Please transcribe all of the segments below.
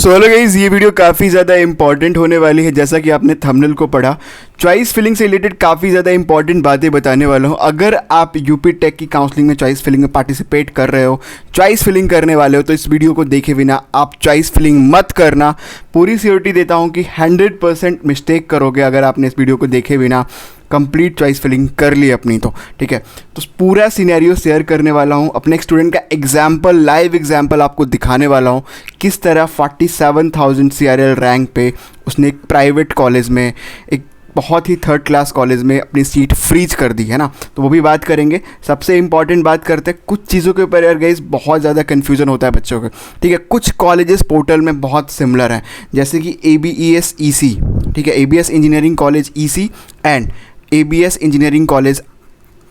So hello guys, ये video काफ़ी ज़्यादा इंपॉर्टेंट होने वाली है। जैसा कि आपने थंबनेल को पढ़ा, चॉइस फिलिंग से रिलेटेड काफ़ी ज़्यादा इंपॉर्टेंट बातें बताने वाला हूँ। अगर आप यूपी टेक की काउंसलिंग में चॉइस फिलिंग में पार्टिसिपेट कर रहे हो, चॉइस फिलिंग करने वाले हो, तो इस वीडियो को देखे बिना आप चॉइस फिलिंग मत करना। पूरी श्योरिटी देता हूँ कि 100% मिस्टेक करोगे अगर आपने इस वीडियो को देखे बिना कंप्लीट चॉइस फिलिंग कर ली अपनी। तो ठीक है, तो पूरा सिनेरियो शेयर करने वाला हूँ, अपने एक स्टूडेंट का एग्जाम्पल, लाइव एग्जाम्पल आपको दिखाने वाला हूँ किस तरह 47,000 CRL रैंक पे उसने एक प्राइवेट कॉलेज में, एक बहुत ही थर्ड क्लास कॉलेज में अपनी सीट फ्रीज कर दी है ना। तो वो भी बात करेंगे। सबसे इंपॉर्टेंट बात करते हैं कुछ चीज़ों के ऊपर। यार गाइस, बहुत ज़्यादा कन्फ्यूज़न होता है बच्चों को, ठीक है। कुछ कॉलेजेस पोर्टल में बहुत सिमिलर हैं, जैसे कि ABES EC, ठीक है, ABS engineering college EC and ABS engineering college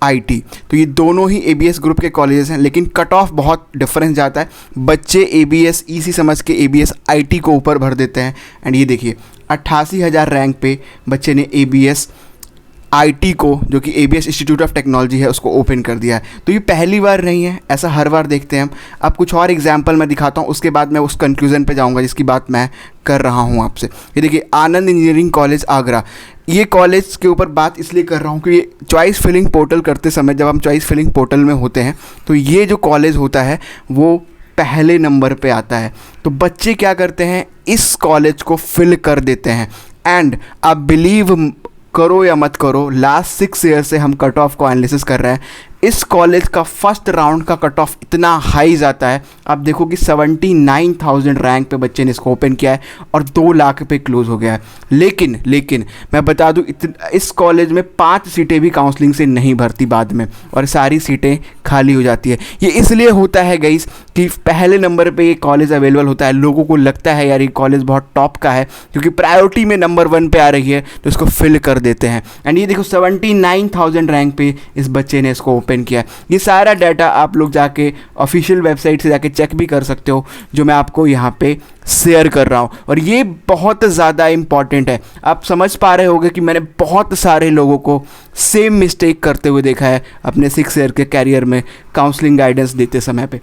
IT। तो ये दोनों ही ABS ग्रुप के कॉलेजेस हैं, लेकिन कट ऑफ बहुत डिफरेंस जाता है। बच्चे ABS EC समझ के ABS IT को ऊपर भर देते हैं। एंड ये देखिए 88,000 रैंक पे बच्चे ने ABS IT को, जो कि ABS इंस्टीट्यूट ऑफ टेक्नोलॉजी है, उसको ओपन कर दिया है। तो ये पहली बार नहीं है, ऐसा हर बार देखते हैं हम। अब कुछ और एग्जाम्पल मैं दिखाता हूँ, उसके बाद मैं उस कंक्लूजन पे जाऊँगा जिसकी बात मैं कर रहा हूँ आपसे। ये देखिए आनंद इंजीनियरिंग कॉलेज आगरा। ये कॉलेज के ऊपर बात इसलिए कर रहा हूँ कि चॉइस फिलिंग पोर्टल करते समय, जब हम चॉइस फिलिंग पोर्टल में होते हैं, तो ये जो कॉलेज होता है वो पहले नंबर पे आता है। तो बच्चे क्या करते हैं, इस कॉलेज को फिल कर देते हैं। एंड आप बिलीव करो या मत करो, लास्ट 6 ईयर से हम कट ऑफ को एनालिसिस कर रहे हैं। इस कॉलेज का फर्स्ट राउंड का कट ऑफ इतना हाई जाता है, आप देखो कि 79,000 रैंक पे बच्चे ने इसको ओपन किया है और 2 लाख पे क्लोज हो गया है। लेकिन मैं बता दूं, इस कॉलेज में 5 सीटें भी काउंसलिंग से नहीं भरती बाद में, और सारी सीटें खाली हो जाती है। ये इसलिए होता है गाइस कि पहले नंबर पे ये कॉलेज अवेलेबल होता है, लोगों को लगता है यार ये कॉलेज बहुत टॉप का है, क्योंकि प्रायोरिटी में नंबर 1 पे आ रही है, तो इसको फिल कर देते हैं। एंड ये देखो 79,000 रैंक पे इस बच्चे ने इसको किया। ये सारा डाटा आप लोग जाके ऑफिशियल वेबसाइट से जाके चेक भी कर सकते हो, जो मैं आपको यहाँ पे शेयर कर रहा हूँ। और ये बहुत ज़्यादा इंपॉर्टेंट है। आप समझ पा रहे होंगे कि मैंने बहुत सारे लोगों को सेम मिस्टेक करते हुए देखा है अपने 6 ईयर के कैरियर में काउंसलिंग गाइडेंस देते समय पे।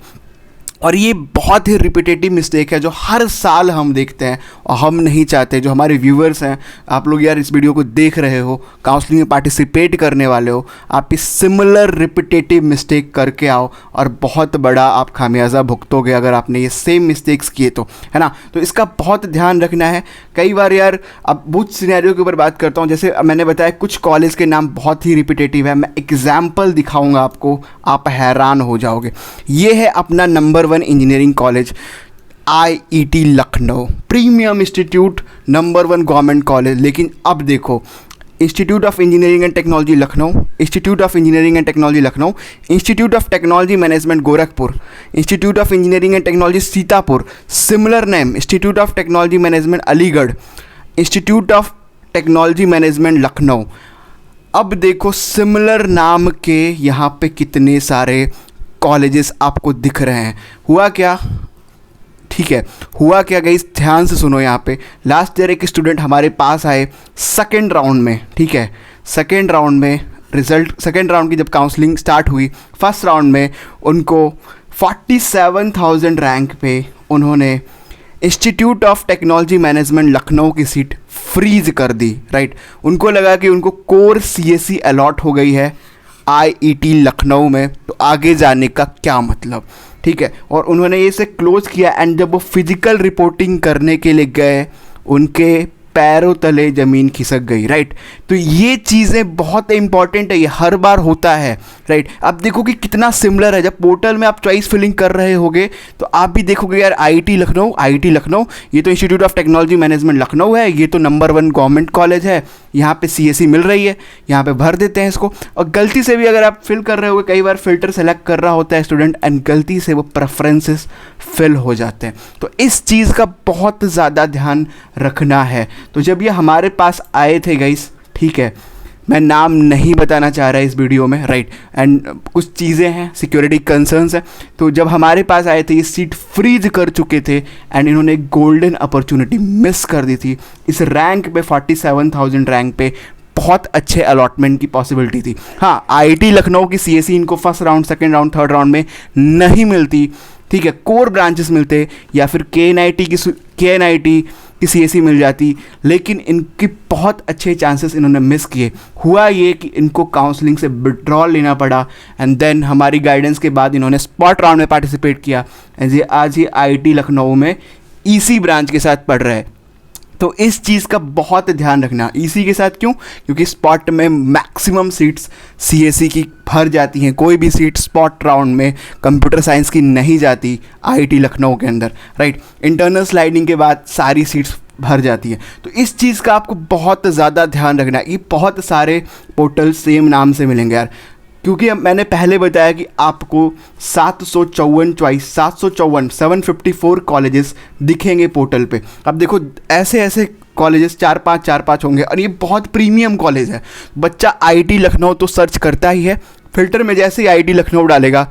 और ये बहुत ही रिपीटेटिव मिस्टेक है जो हर साल हम देखते हैं, और हम नहीं चाहते, जो हमारे व्यूअर्स हैं, आप लोग यार इस वीडियो को देख रहे हो, काउंसलिंग में पार्टिसिपेट करने वाले हो, आप इस सिमिलर रिपीटेटिव मिस्टेक करके आओ और बहुत बड़ा आप खामियाजा भुगतोगे अगर आपने ये सेम मिस्टेक्स किए तो, है ना। तो इसका बहुत ध्यान रखना है। कई बार यार, अब कुछ सिनेरियो के ऊपर बात करता हूँ, जैसे मैंने बताया कुछ कॉलेज के नाम बहुत ही रिपीटेटिव है। मैं एग्जाम्पल दिखाऊँगा आपको, आप हैरान हो जाओगे। ये है अपना number 1 engineering college IET Lucknow, premium institute, number 1 government college. लेकिन अब देखो, institute of engineering and technology Lucknow, institute of engineering and technology Lucknow, institute of technology management Gorakhpur, institute of engineering and technology Sitapur, similar name institute of technology management Aligarh, institute of technology management Lucknow. अब देखो similar नाम के यहाँ पे कितने सारे कॉलेजेस आपको दिख रहे हैं। हुआ क्या, ठीक है, हुआ क्या गाइस, ध्यान से सुनो। यहाँ पे लास्ट ईयर एक स्टूडेंट हमारे पास आए सेकेंड राउंड में, ठीक है, सेकेंड राउंड में रिज़ल्ट, सेकेंड राउंड की जब काउंसलिंग स्टार्ट हुई, फर्स्ट राउंड में उनको 47,000 रैंक पे उन्होंने institute of technology management Lucknow की सीट फ्रीज कर दी, राइट। उनको लगा कि उनको कोर CSE अलॉट हो गई है IET लखनऊ में, तो आगे जाने का क्या मतलब, ठीक है। और उन्होंने इसे क्लोज किया। एंड जब वो फिजिकल रिपोर्टिंग करने के लिए गए, उनके पैरों तले ज़मीन खिसक गई, राइट। तो ये चीज़ें बहुत इंपॉर्टेंट है, ये हर बार होता है, राइट। अब देखो कि कितना सिमिलर है। जब पोर्टल में आप चॉइस फिलिंग कर रहे होगे तो आप भी देखोगे यार IET लखनऊ, ये तो institute of technology management Lucknow है, ये तो नंबर 1 गवर्नमेंट कॉलेज है, यहाँ पे CSE मिल रही है, यहाँ पे भर देते हैं इसको। और गलती से भी अगर आप फिल कर रहे होगे, कई बार फिल्टर सेलेक्ट कर रहा होता है स्टूडेंट, एंड गलती से वो प्रेफरेंसेस फिल हो जाते हैं। तो इस चीज़ का बहुत ज़्यादा ध्यान रखना है। तो जब ये हमारे पास आए थे गाइस, ठीक है, मैं नाम नहीं बताना चाह रहा इस वीडियो में, राइट, एंड कुछ चीज़ें हैं, सिक्योरिटी कंसर्न्स हैं। तो जब हमारे पास आए थे, ये सीट फ्रीज कर चुके थे, एंड इन्होंने एक गोल्डन अपॉर्चुनिटी मिस कर दी थी। इस रैंक पे 47,000 रैंक पे बहुत अच्छे अलॉटमेंट की पॉसिबिलिटी थी। हाँ, IIT लखनऊ की CSE इनको first round, second round, third round में नहीं मिलती, ठीक है, कोर ब्रांचेस मिलते या फिर KNIT की CSE मिल जाती, लेकिन इनकी बहुत अच्छे चांसेस इन्होंने मिस किए। हुआ ये कि इनको काउंसलिंग से विड्रॉल लेना पड़ा एंड देन हमारी गाइडेंस के बाद इन्होंने स्पॉट राउंड में पार्टिसिपेट किया एंड ये आज ये IIT लखनऊ में EC ब्रांच के साथ पढ़ रहे हैं। तो इस चीज़ का बहुत ध्यान रखना। EC के साथ क्यों? क्योंकि स्पॉट में मैक्सिमम सीट्स CSE की भर जाती हैं, कोई भी सीट स्पॉट राउंड में कंप्यूटर साइंस की नहीं जाती IIT लखनऊ के अंदर, राइट। इंटरनल स्लाइडिंग के बाद सारी सीट्स भर जाती है। तो इस चीज़ का आपको बहुत ज़्यादा ध्यान रखना है। ये बहुत सारे पोर्टल सेम नाम से मिलेंगे यार, क्योंकि मैंने पहले बताया कि आपको 754 कॉलेजेस दिखेंगे पोर्टल पे। अब देखो ऐसे ऐसे कॉलेजेस 4-5 होंगे और ये बहुत प्रीमियम कॉलेज है। बच्चा IIT लखनऊ तो सर्च करता ही है, फिल्टर में जैसे ही IIT लखनऊ डालेगा,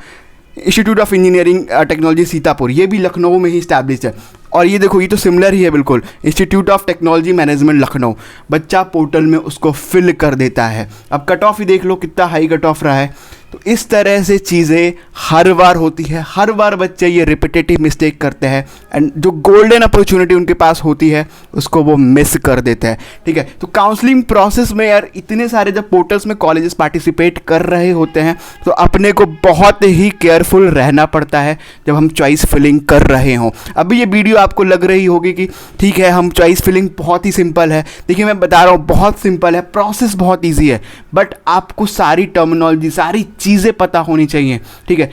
institute of engineering technology Sitapur, ये भी लखनऊ में ही इस्टेब्लिश है। और ये देखो ये तो सिमिलर ही है बिल्कुल, institute of technology management Lucknow. बच्चा पोर्टल में उसको फिल कर देता है। अब कट ऑफ ही देख लो कितना हाई कट ऑफ रहा है। तो इस तरह से चीज़ें हर बार होती है, हर बार बच्चे ये रिपीटेटिव मिस्टेक करते हैं एंड जो गोल्डन अपॉर्चुनिटी उनके पास होती है उसको वो मिस कर देते हैं, ठीक है। तो काउंसलिंग प्रोसेस में यार इतने सारे जब पोर्टल्स में कॉलेजेस पार्टिसिपेट कर रहे होते हैं तो अपने को बहुत ही केयरफुल रहना पड़ता है जब हम चॉइस फिलिंग कर रहे हों। अभी ये वीडियो आपको लग रही होगी कि ठीक है हम चॉइस फिलिंग बहुत ही सिंपल है, देखिए मैं बता रहा हूँ बहुत सिंपल है, प्रोसेस बहुत ईजी है, बट आपको सारी टर्मिनोलॉजी सारी चीज़ें पता होनी चाहिए, ठीक है।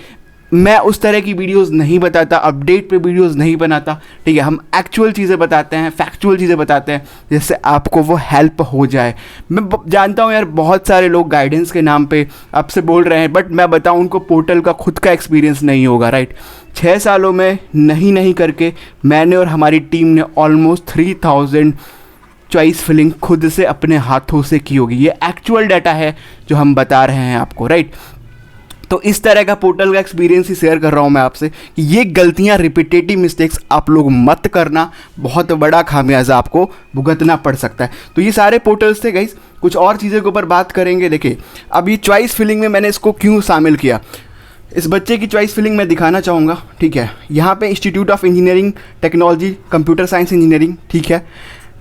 मैं उस तरह की वीडियोस नहीं बताता, अपडेट पे वीडियोस नहीं बनाता, ठीक है। हम एक्चुअल चीज़ें बताते हैं, फैक्चुअल चीज़ें बताते हैं जिससे आपको वो हेल्प हो जाए। मैं जानता हूँ यार बहुत सारे लोग गाइडेंस के नाम पे आपसे बोल रहे हैं, बट मैं बताऊँ उनको पोर्टल का खुद का एक्सपीरियंस नहीं होगा, राइट। 6 सालों में नहीं करके मैंने और हमारी टीम ने ऑलमोस्ट 3000 चॉइस फिलिंग खुद से अपने हाथों से की होगी। ये एक्चुअल डाटा है जो हम बता रहे हैं आपको, राइट। तो इस तरह का पोर्टल का एक्सपीरियंस ही शेयर कर रहा हूँ मैं आपसे कि ये गलतियाँ, रिपीटेटिव मिस्टेक्स आप लोग मत करना, बहुत बड़ा खामियाजा आपको भुगतना पड़ सकता है। तो ये सारे पोर्टल्स थे गाइस। कुछ और चीज़ों के ऊपर बात करेंगे। देखिए अब ये चॉइस फिलिंग में मैंने इसको क्यों शामिल किया, इस बच्चे की चॉइस फिलिंग मैं दिखाना चाहूँगा, ठीक है। यहाँ पे institute of engineering technology computer science engineering, ठीक है।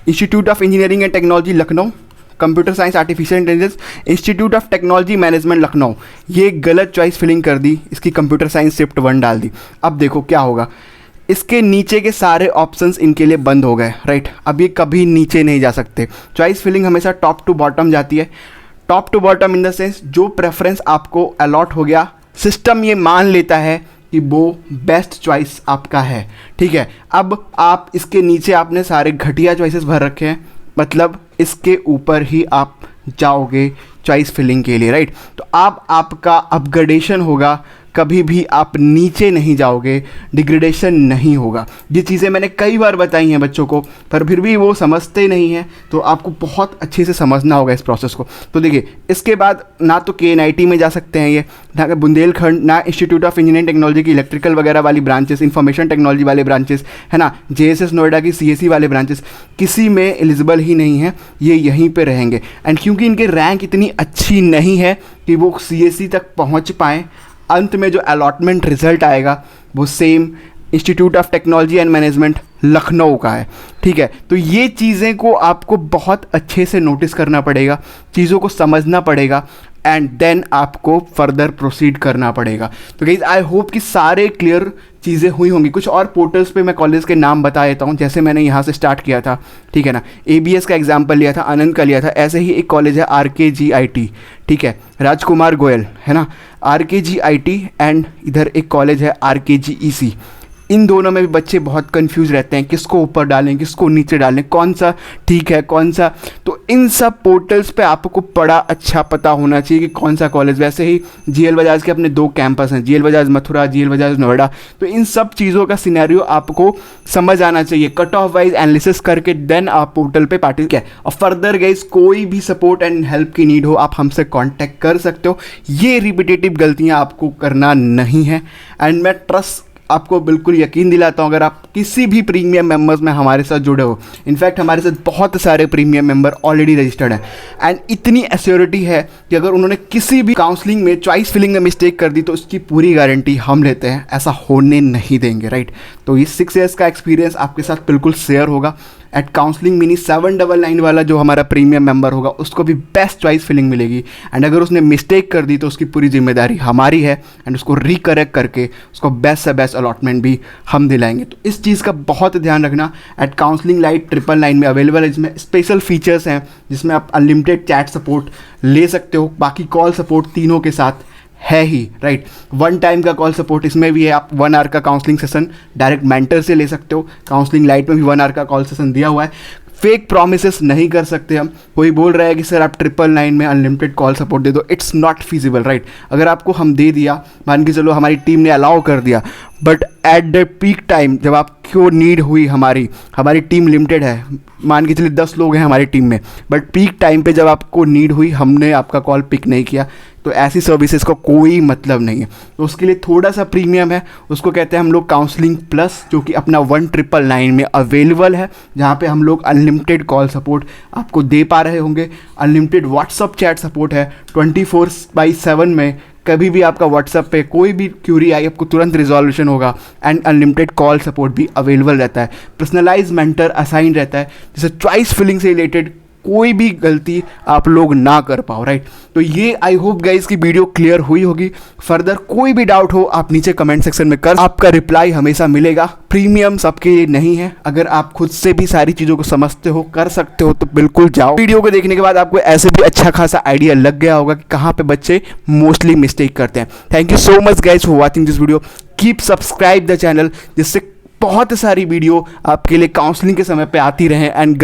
Institute of engineering and technology Lucknow computer science artificial intelligence, institute of technology management Lucknow, ये गलत चॉइस फिलिंग कर दी, इसकी कंप्यूटर साइंस शिफ्ट 1 डाल दी। अब देखो क्या होगा, इसके नीचे के सारे ऑप्शंस इनके लिए बंद हो गए, राइट। अब ये कभी नीचे नहीं जा सकते। चॉइस फिलिंग हमेशा टॉप टू बॉटम जाती है। Top to bottom in the sense जो प्रेफरेंस आपको अलॉट हो गया, सिस्टम ये मान लेता है कि वो बेस्ट चॉइस आपका है, ठीक है। अब आप इसके नीचे आपने सारे घटिया चॉइसेस भर रखे हैं, मतलब इसके ऊपर ही आप जाओगे चॉइस फिलिंग के लिए, राइट। तो अब आपका अपग्रेडेशन होगा, कभी भी आप नीचे नहीं जाओगे, डिग्रेडेशन नहीं होगा। ये चीज़ें मैंने कई बार बताई हैं बच्चों को, पर फिर भी वो समझते नहीं हैं, तो आपको बहुत अच्छे से समझना होगा इस प्रोसेस को। तो देखिए इसके बाद ना तो KNIT में जा सकते हैं ये, ना बुंदेलखंड, ना इंस्टीट्यूट ऑफ इंजीनियरिंग टेक्नोलॉजी की इलेक्ट्रिकल वगैरह वाली ब्रांचेस, इंफॉर्मेशन टेक्नोलॉजी वाले ब्रांचेस, है ना, JSS नोएडा की CSE वाले ब्रांचेस, किसी में एलिजिबल ही नहीं है, ये यहीं पे रहेंगे। एंड क्योंकि इनके रैंक इतनी अच्छी नहीं है कि वो CSE तक पहुँच पाएँ, अंत में जो अलॉटमेंट रिजल्ट आएगा वो same institute of technology and management Lucknow का है, ठीक है। तो ये चीज़ें को आपको बहुत अच्छे से नोटिस करना पड़ेगा, चीज़ों को समझना पड़ेगा एंड देन आपको फर्दर प्रोसीड करना पड़ेगा। तो गाइस आई होप कि सारे क्लियर चीज़ें हुई होंगी। कुछ और पोर्टल्स पे मैं कॉलेज के नाम बता देता हूँ, जैसे मैंने यहाँ से स्टार्ट किया था, ठीक है ना, ABS का एग्जाम्पल लिया था, आनंद का लिया था। ऐसे ही एक कॉलेज है RKGIT, ठीक है, राजकुमार गोयल, है ना, RKGIT एंड इधर एक कॉलेज है RKGEC। इन दोनों में भी बच्चे बहुत कंफ्यूज रहते हैं, किसको ऊपर डालें किसको नीचे डालें, कौन सा ठीक है कौन सा। तो इन सब पोर्टल्स पे आपको बड़ा अच्छा पता होना चाहिए कि कौन सा कॉलेज। वैसे ही GL बजाज के अपने 2 कैंपस हैं, GL बजाज मथुरा, GL बजाज नोएडा। तो इन सब चीज़ों का सिनेरियो आपको समझ आना चाहिए, कट ऑफ वाइज एनालिसिस करके देन आप पोर्टल पे पार्टिसिपेट किया। और फर्दर गाइस कोई भी सपोर्ट एंड हेल्प की नीड हो आप हमसे कॉन्टैक्ट कर सकते हो। ये रिपीटेटिव गलतियाँ आपको करना नहीं है एंड मैं ट्रस्ट आपको बिल्कुल यकीन दिलाता हूँ, अगर आप किसी भी प्रीमियम मेंबर्स में हमारे साथ जुड़े हो, इनफैक्ट हमारे साथ बहुत सारे प्रीमियम मेंबर ऑलरेडी रजिस्टर्ड हैं, एंड इतनी एश्योरिटी है कि अगर उन्होंने किसी भी काउंसलिंग में चॉइस फिलिंग में मिस्टेक कर दी तो उसकी पूरी गारंटी हम लेते हैं, ऐसा होने नहीं देंगे, राइट। तो ये 6 ईयर्स का एक्सपीरियंस आपके साथ बिल्कुल शेयर होगा। एट काउंसलिंग मिनी 799 वाला जो हमारा प्रीमियम मेंबर होगा उसको भी बेस्ट चॉइस फिलिंग मिलेगी, एंड अगर उसने मिस्टेक कर दी तो उसकी पूरी जिम्मेदारी हमारी है, एंड उसको रिकरेक्ट करके उसको बेस्ट से बेस्ट अलॉटमेंट भी हम दिलाएंगे। तो इस चीज़ का बहुत ध्यान रखना। एट काउंसलिंग लाइट 999 में अवेलेबल है, जिसमें स्पेशल फीचर्स हैं, जिसमें आप अनलिमिटेड चैट सपोर्ट ले सकते हो, बाकी कॉल सपोर्ट तीनों के साथ है ही, राइट। 1 टाइम का कॉल सपोर्ट इसमें भी है, आप 1 आवर का काउंसलिंग सेशन डायरेक्ट मेंटर से ले सकते हो। काउंसलिंग लाइट में भी 1 आवर का कॉल सेशन दिया हुआ है। फेक प्रॉमिसेस नहीं कर सकते हम। कोई बोल रहा है कि सर आप 999 में अनलिमिटेड कॉल सपोर्ट दे दो, इट्स नॉट फीजिबल, राइट। अगर आपको हम दे दिया, मान के चलो हमारी टीम ने अलाउ कर दिया, but at the peak time जब आपको नीड हुई, हमारी टीम लिमिटेड है, मान के चलिए 10 लोग हैं हमारी टीम में, बट पीक टाइम पे जब आपको नीड हुई हमने आपका कॉल पिक नहीं किया, तो ऐसी सर्विसेज का कोई मतलब नहीं है। तो उसके लिए थोड़ा सा प्रीमियम है, उसको कहते हैं हम लोग काउंसलिंग प्लस, जो कि अपना 1999 में अवेलेबल है, जहाँ पे हम लोग अनलिमिटेड कॉल सपोर्ट आपको दे पा रहे होंगे। अनलिमिटेड व्हाट्सअप चैट सपोर्ट है 24/7 में, कभी भी आपका व्हाट्सएप पे कोई भी क्यूरी आई आपको तुरंत रिजॉल्यूशन होगा, एंड अनलिमिटेड कॉल सपोर्ट भी अवेलेबल रहता है। पर्सनलाइज मेंटर असाइन रहता है, जैसे चॉइस फिलिंग से रिलेटेड कोई भी गलती आप लोग ना कर पाओ, राइट। तो ये आई होप गाइस की वीडियो क्लियर हुई होगी। फर्दर कोई भी डाउट हो आप नीचे कमेंट सेक्शन में कर, आपका रिप्लाई हमेशा मिलेगा। प्रीमियम सबके लिए नहीं है, अगर आप खुद से भी सारी चीज़ों को समझते हो, कर सकते हो, तो बिल्कुल जाओ। वीडियो को देखने के बाद आपको ऐसे भी अच्छा खासा आइडिया लग गया होगा कि कहाँ पे बच्चे मोस्टली मिस्टेक करते हैं। Thank you so much guys for watching this video. Keep subscribe the channel, जिससे बहुत सारी वीडियो आपके लिए काउंसलिंग के समय पे आती रहें, एंड